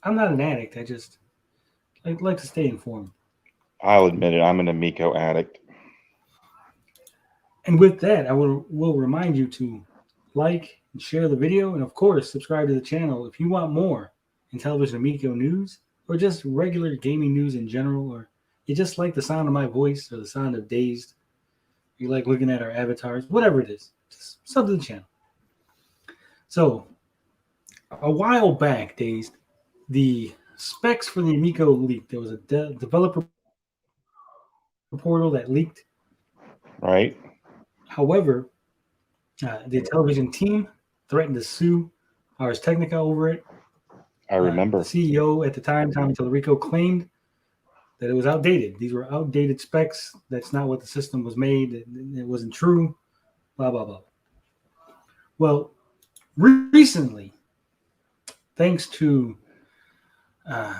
I'm not an addict. I like to stay informed. I'll admit it. I'm an Amico addict. And with that, I will remind you to like and share the video, and of course, subscribe to the channel if you want more Intellivision Amico news or just regular gaming news in general, or you just like the sound of my voice or the sound of Dazed. You like looking at our avatars, whatever it is, just sub to the channel. So, a while back, Dazed, the specs for the Amico leaked. There was a developer portal that leaked. Right? However, the television team threatened to sue Ars Technica over it. I The remember. CEO at the time, Tommy Tallarico, claimed that it was outdated. These were outdated specs. That's not what the system was made. It wasn't true. Blah, blah, blah. Well, recently, thanks to uh,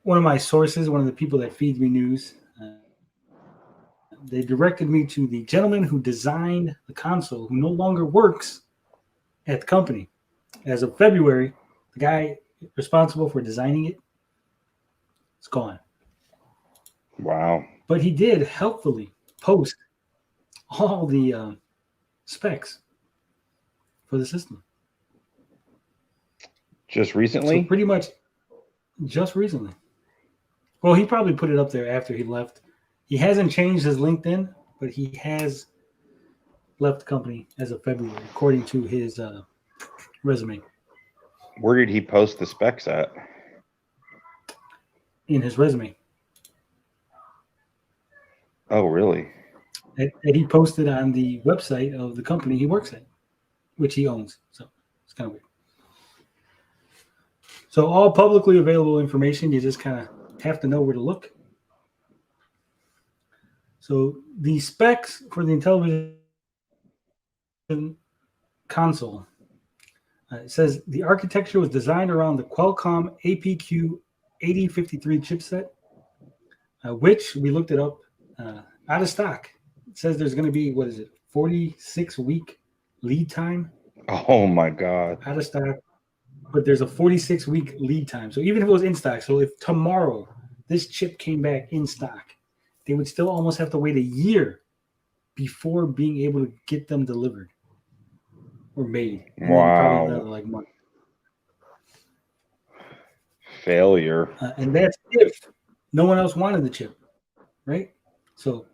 one of my sources, one of the people that feeds me news, they directed me to the gentleman who designed the console, who no longer works at the company. As of February, the guy responsible for designing it is gone. Wow. But he did helpfully post all the specs for the system. Just So recently? pretty much just recently. Well, he probably put it up there after he left. He hasn't changed his LinkedIn, but he has left the company as of February, according to his resume. Where did he post the specs at? In his resume Oh, really? that he posted on the website of the company he works at, which he owns. So it's kind of weird. So all publicly available information, you just kind of have to know where to look. So the specs for the Intellivision console, it says the architecture was designed around the Qualcomm APQ 8053 chipset, which we looked it up, out of stock. It says there's going to be, what is it, 46-week lead time Oh my God. out of stock, but there's a 46-week lead time. So even if it was in stock, so if tomorrow this chip came back in stock, they would still almost have to wait a year before being able to get them delivered or made, and then probably Wow. another like month. Failure. And that's if no one else wanted the chip, right? So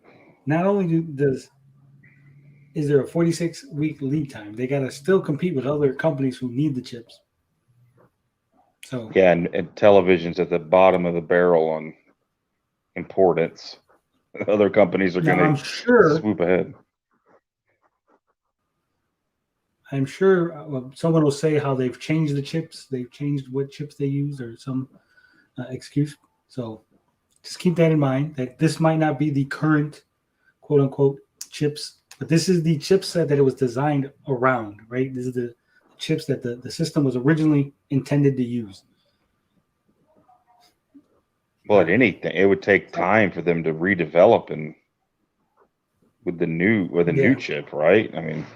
not only does is there a 46-week lead time, they got to still compete with other companies who need the chips. So Yeah, and television's at the bottom of the barrel on importance. Other companies are now going to swoop ahead. I'm sure someone will say how they've changed the chips, they've changed what chips they use, or some excuse. So just keep that in mind that this might not be the current quote unquote chips, but this is the chipset that it was designed around, right? This is the chips that the system was originally intended to use. Well, at anything, it would take time for them to redevelop and with a new Yeah. chip, right? I mean,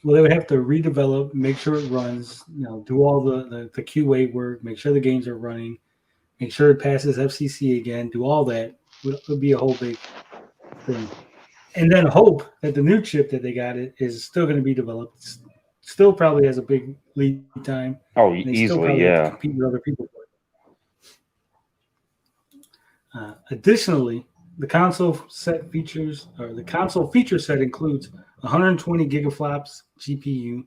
Well, they would have to redevelop, make sure it runs, do all the QA work, make sure the games are running, make sure it passes FCC again, do all that. Would be a whole big thing. And then hope that the new chip that they got is still going to be developed. Still probably has a big lead time, and oh, they still probably easily, have to yeah. compete with other people for it. Additionally, the console feature set includes 120 gigaflops GPU,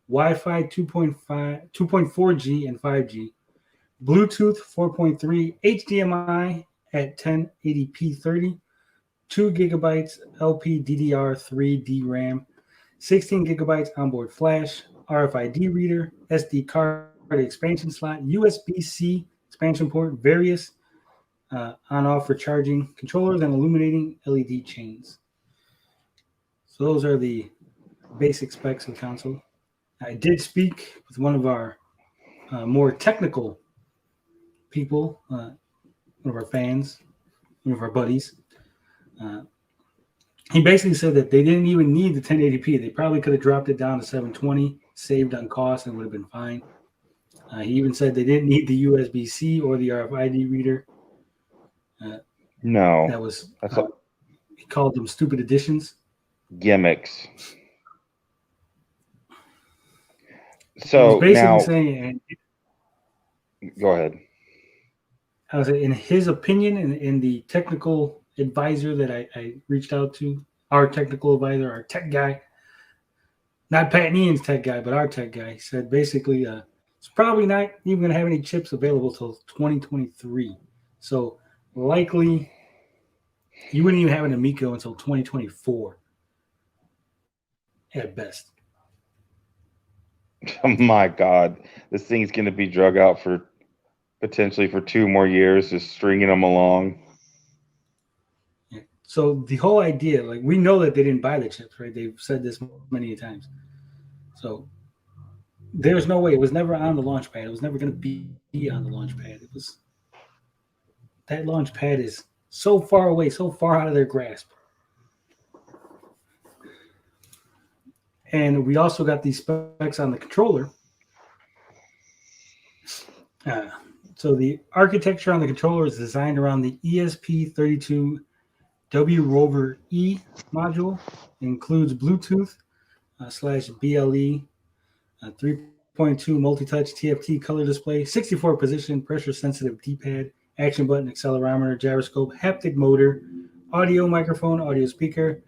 Wi-Fi 2.4G and 5G, Bluetooth 4.3, HDMI at 1080p 30, 2 gigabytes LPDDR3 DRAM, 16 gigabytes onboard flash, RFID reader, SD card expansion slot, USB-C expansion port, various on-off for charging controllers, and illuminating LED chains. So those are the basic specs of the console. I did speak with one of our more technical people, one of our fans, one of our buddies. Uh, he basically said that they didn't even need the 1080p. They probably could have dropped it down to 720, saved on cost, and would have been fine. He even said they didn't need the USB-C or the RFID reader. No, That was that's he called them stupid additions. gimmicks. He was So basically now, saying, go ahead. I was in his opinion, in the technical advisor that I reached out to, our technical advisor, our tech guy, not Pat and Ian's tech guy, but our tech guy, said basically it's probably not even going to have any chips available till 2023. So likely you wouldn't even have an Amico until 2024 at best. Oh my God, this thing's going to be drug out for potentially for 2 more years, just stringing them along. Yeah. So the whole idea, like we know that they didn't buy the chips, right? They've said this many times. So there's no way. It was never on the launch pad. It was never going to be on the launch pad. It was that launch pad is so far away, so far out of their grasp. And we also got these specs on the controller. So the architecture on the controller is designed around the ESP32W Rover E module. It includes Bluetooth / BLE, 3.2 multi-touch TFT color display, 64 position pressure sensitive D-pad, action button, accelerometer, gyroscope, haptic motor, audio microphone, audio speaker,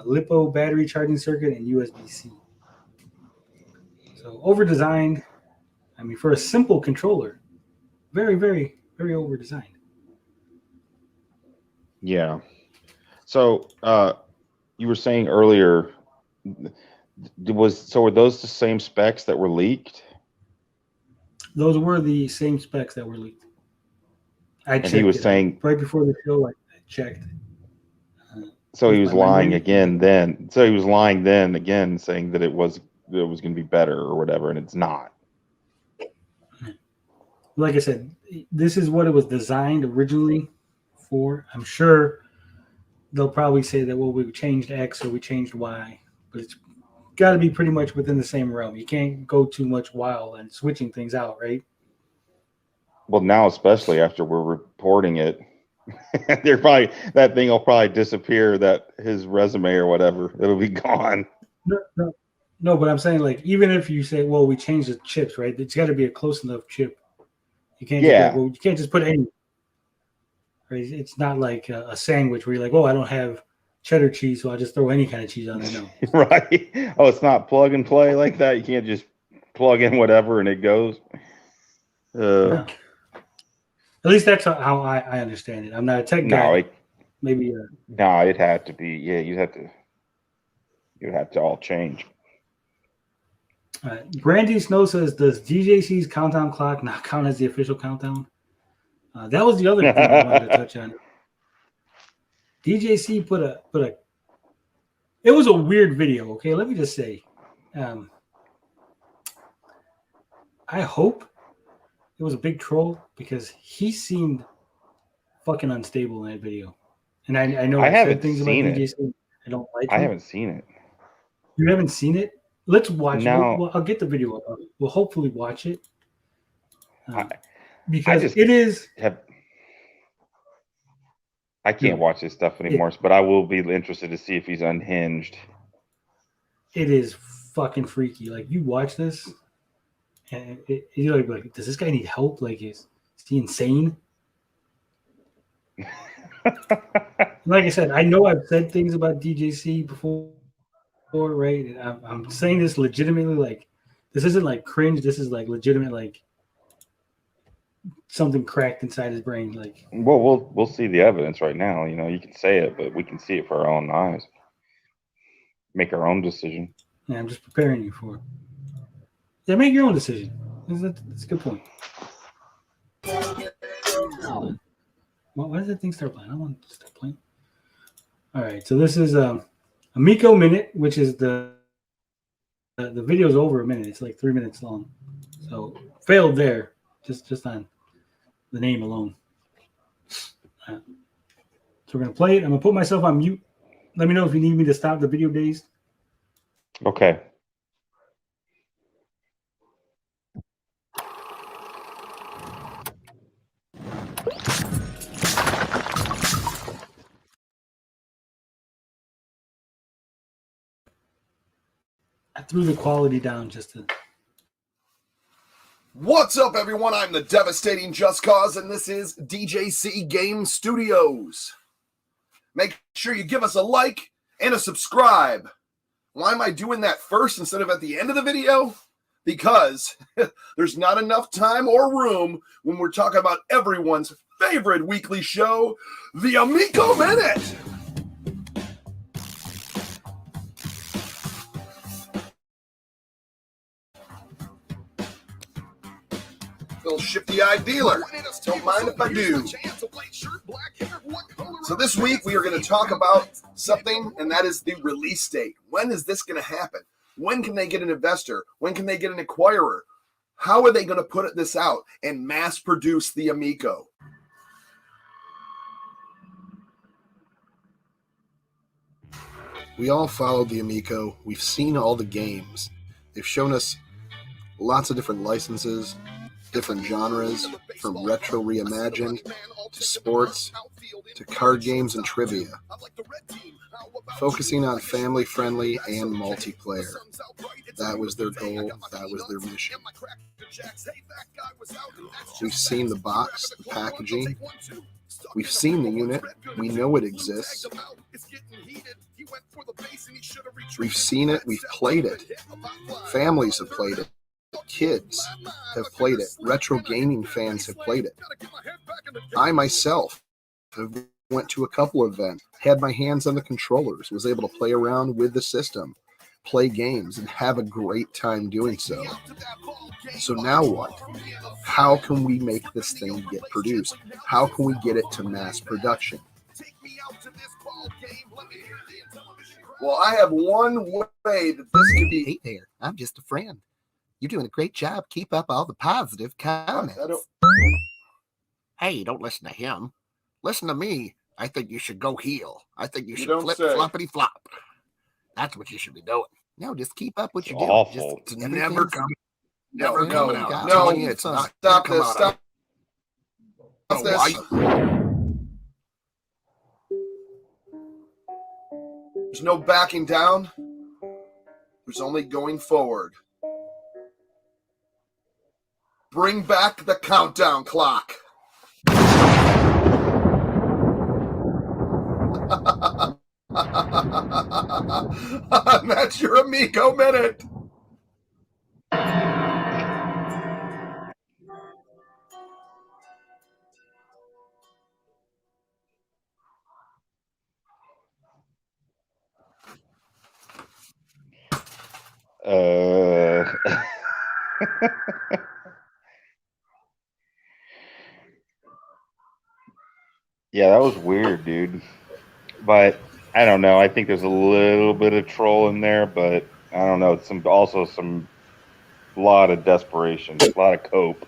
LiPo battery charging circuit, and USB-C. So over-designed. I mean, for a simple controller, very, very, very over-designed. Yeah. So you were saying earlier, were those the same specs that were leaked? Those were the same specs that were leaked. I checked he was it saying right before the show. I checked. So he was lying again then. So he was lying then again, saying that it was going to be better or whatever, and it's not. Like I said, this is what it was designed originally for. I'm sure they'll probably say that, well, we changed X or we changed Y, but it's got to be pretty much within the same realm. You can't go too much wild and switching things out, right? Well, now especially after we're reporting it, that thing will probably disappear. That his resume or whatever, it'll be gone. No, but I'm saying, like, even if you say, well, we changed the chips, right? It's got to be a close enough chip. You can't just like, well, you can't just put any. Right? It's not like a sandwich where you're like, oh, I don't have cheddar cheese, so I'll just throw any kind of cheese on there. No. Right? Oh, it's not plug and play like that. You can't just plug in whatever and it goes. No. At least that's how I understand it. I'm not a tech guy. Maybe. No, it had to be. Yeah, you have to all change. Brandy Snow says, does DJC's countdown clock not count as the official countdown? That was the other thing I wanted to touch on. DJC put a. It was a weird video. Okay, let me just say, I hope it was a big troll because he seemed fucking unstable in that video. And I know I said things about DJC. I don't like. I haven't seen it. You haven't seen it? Let's watch it. No. I'll get the video up. We'll hopefully watch it. Because it is. I can't watch this stuff anymore, but I will be interested to see if he's unhinged. It is fucking freaky. Like, you watch this, and you're like, does this guy need help? Like, is he insane? Like I said, I know I've said things about DJC before, right? I'm saying this legitimately. Like, this isn't like cringe. This is like legitimate. Like, something cracked inside his brain. Like, well, we'll see the evidence right now. You know, you can say it, but we can see it for our own eyes. Make our own decision. Yeah, I'm just preparing you for it. Yeah, make your own decision. That's a good point. Why does that thing start playing? I don't want to start playing. All right, so this is Amico Minute, which is the video's over a minute. It's like 3 minutes long. So failed there, just on the name alone. So we're gonna play it. I'm gonna put myself on mute. Let me know if you need me to stop the video days. Okay. I threw the quality down just to. What's up, everyone? I'm the devastating Just Cause, and this is DJC Game Studios. Make sure you give us a like and a subscribe. Why am I doing that first instead of at the end of the video? Because there's not enough time or room when we're talking about everyone's favorite weekly show, the Amico Minute. Little shifty-eyed dealer. Don't mind if I do. So this week we are going to talk about something, and that is the release date. When is this going to happen? When can they get an investor? When can they get an acquirer? How are they going to put this out and mass produce the Amico? We all followed the Amico. We've seen all the games. They've shown us lots of different licenses, different genres, from retro reimagined to sports to card games and trivia, focusing on family-friendly and multiplayer. That was their goal. That was their mission. We've seen the box, the packaging. We've seen the unit. We know it exists. We've seen it. We've played it. Families have played it. Kids have played it. Retro gaming fans have played it. I myself have went to a couple of events, had my hands on the controllers, was able to play around with the system, play games, and have a great time doing so. So now what? How can we make this thing get produced? How can we get it to mass production? Well, I have one way that this can be. Hey there, I'm just a friend. You're doing a great job. Keep up all the positive comments. Hey, don't listen to him. Listen to me. I think you should go heel. I think you should flip floppity flop. That's what you should be doing. No, just keep up what you're doing. Awful. Just Never coming out. No, It's not. Stop this. Stop this. There's no backing down. There's only going forward. Bring back the countdown clock. That's your Amico Minute. Yeah, that was weird, dude. But I don't know. I think there's a little bit of troll in there, but I don't know. Some lot of desperation, a lot of cope.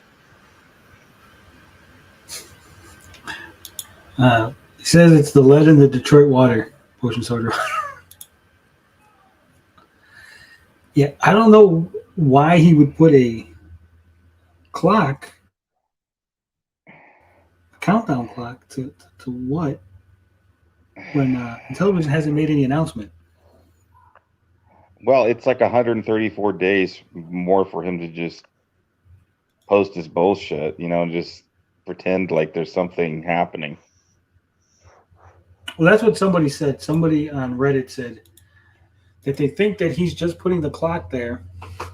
It says it's the lead in the Detroit water potion soda. Yeah, I don't know why he would put a countdown clock to what when Intellivision hasn't made any announcement. Well, it's like 134 days more for him to just post his bullshit, and just pretend like there's something happening. Well, that's what somebody said. Somebody on Reddit said that they think that he's just putting the clock there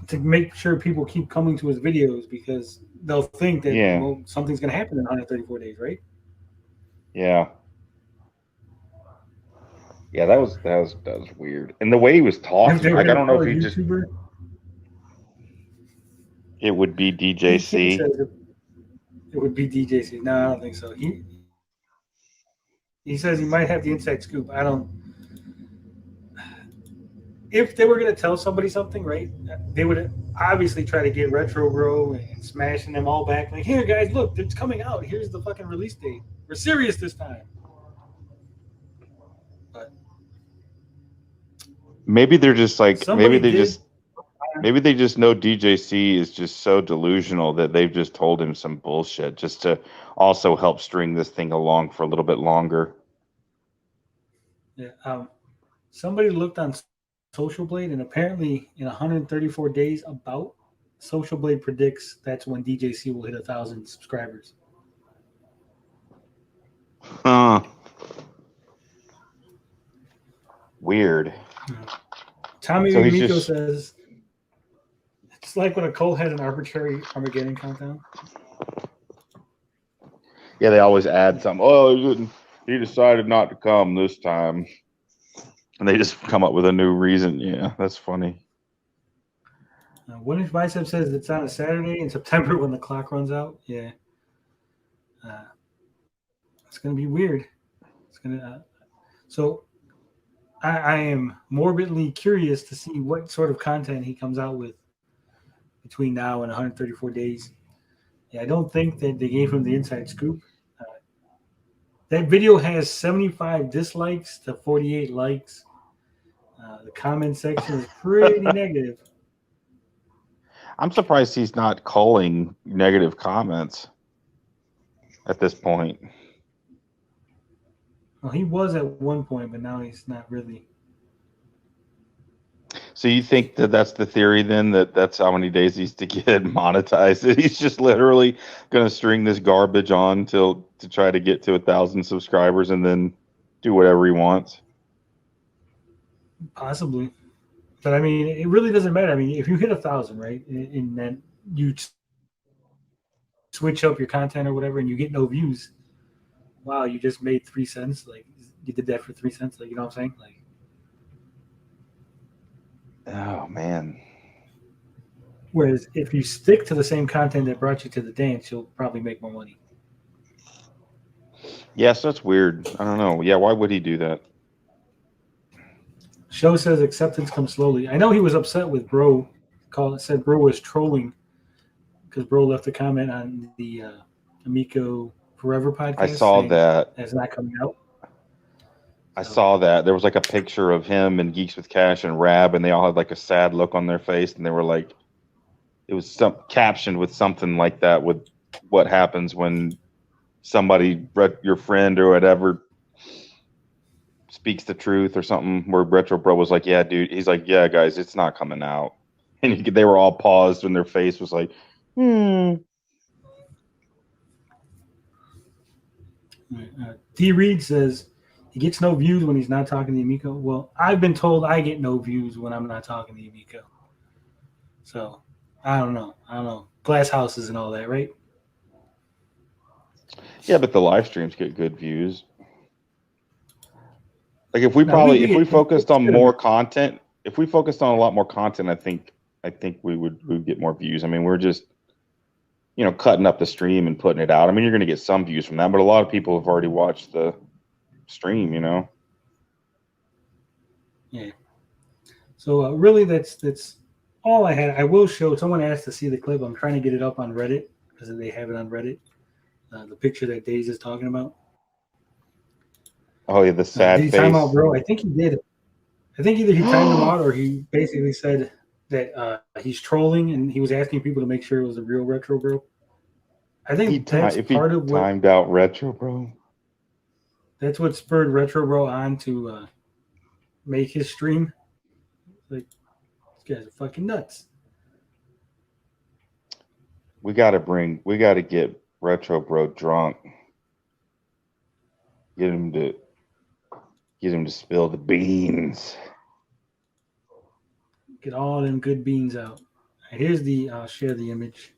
to make sure people keep coming to his videos because they'll think that something's going to happen in 134 days, right? Yeah. Yeah, that was weird. And the way he was talking, like, I don't know if he just... It would be DJC. It would be DJC. No, I don't think so. He says he might have the inside scoop. I don't... If they were going to tell somebody something, right, they would obviously try to get Retro Bro and smashing them all back. Like, here, guys, look, it's coming out. Here's the fucking release date. We're serious this time. But maybe they're just like, maybe they just Maybe they just know DJC is just so delusional that they've just told him some bullshit just to also help string this thing along for a little bit longer. Yeah. Somebody looked on Social Blade, and apparently in 134 days, about Social Blade predicts that's when DJC will hit 1,000 subscribers. Huh. Weird. Tommy So he's Amico just- says it's like when a cult has an arbitrary Armageddon countdown. Yeah, they always add something. Oh, he decided not to come this time. And they just come up with a new reason. Yeah, that's funny. Winnish Bicep says it's on a Saturday in September when the clock runs out. Yeah. It's going to be weird. It's going to. So I am morbidly curious to see what sort of content he comes out with between now and 134 days. Yeah, I don't think that they gave him the inside scoop. That video has 75 dislikes to 48 likes. The comment section is pretty negative. I'm surprised he's not culling negative comments at this point. Well, he was at one point, but now he's not really. So you think that that's the theory then, that that's how many days he's to get monetized? He's just literally going to string this garbage on to try to get to 1,000 subscribers and then do whatever he wants? Possibly. But I mean, it really doesn't matter. I mean, if you hit 1,000, right, and then you switch up your content or whatever, and you get no views, wow, you just made 3 cents. Like you did that for 3 cents. Like, you know what I'm saying? Like, oh man. whereas if you stick to the same content that brought you to the dance, you'll probably make more money. Yes, that's weird. I don't know. Yeah, why would he do that? Show says acceptance comes slowly. I know he was upset with Bro. Said Bro was trolling because Bro left a comment on the Amico Forever podcast. I saw that. That's not coming out. I saw that. There was like a picture of him and Geeks with Cash and Rab, and they all had like a sad look on their face, and they were like, it was captioned with something like that, with what happens when somebody, your friend or whatever, speaks the truth or something, where Retro Bro was like, yeah, dude. He's like, yeah, guys, it's not coming out. And they were all paused and their face was like, D. Reed says he gets no views when he's not talking to Amico. Well, I've been told I get no views when I'm not talking to Amico. So I don't know. Glass houses and all that, right? yeah, but the live streams get good views. Like if we focused on more content, if we focused on a lot more content, I think we would get more views. I mean, we're just, cutting up the stream and putting it out. I mean, you're going to get some views from that, but a lot of people have already watched the stream, Yeah. So really, that's all I had. I will show. Someone asked to see the clip. I'm trying to get it up on Reddit because they have it on Reddit. The picture that Daze is talking about. Oh yeah, the sad did he face. time out, Bro? I think he did. I think either he timed him out or he basically said that he's trolling and he was asking people to make sure it was a real Retro Bro. I think that's part of what timed out Retro Bro. That's what spurred Retro Bro on to make his stream. Like, these guys are fucking nuts. We got to get Retro Bro drunk. Get him to spill the beans. Get all them good beans out. Here's the. I'll share the image.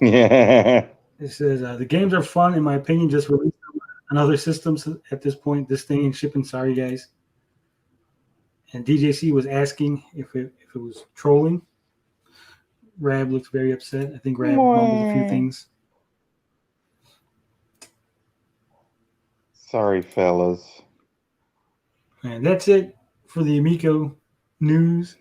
Yeah. It says the games are fun, in my opinion. Just release them on other systems at this point. This thing ain't shipping. Sorry, guys. And DJC was asking if it was trolling. Rab looks very upset. I think Rab mumbled a few things. Sorry, fellas. And that's it for the Amico news.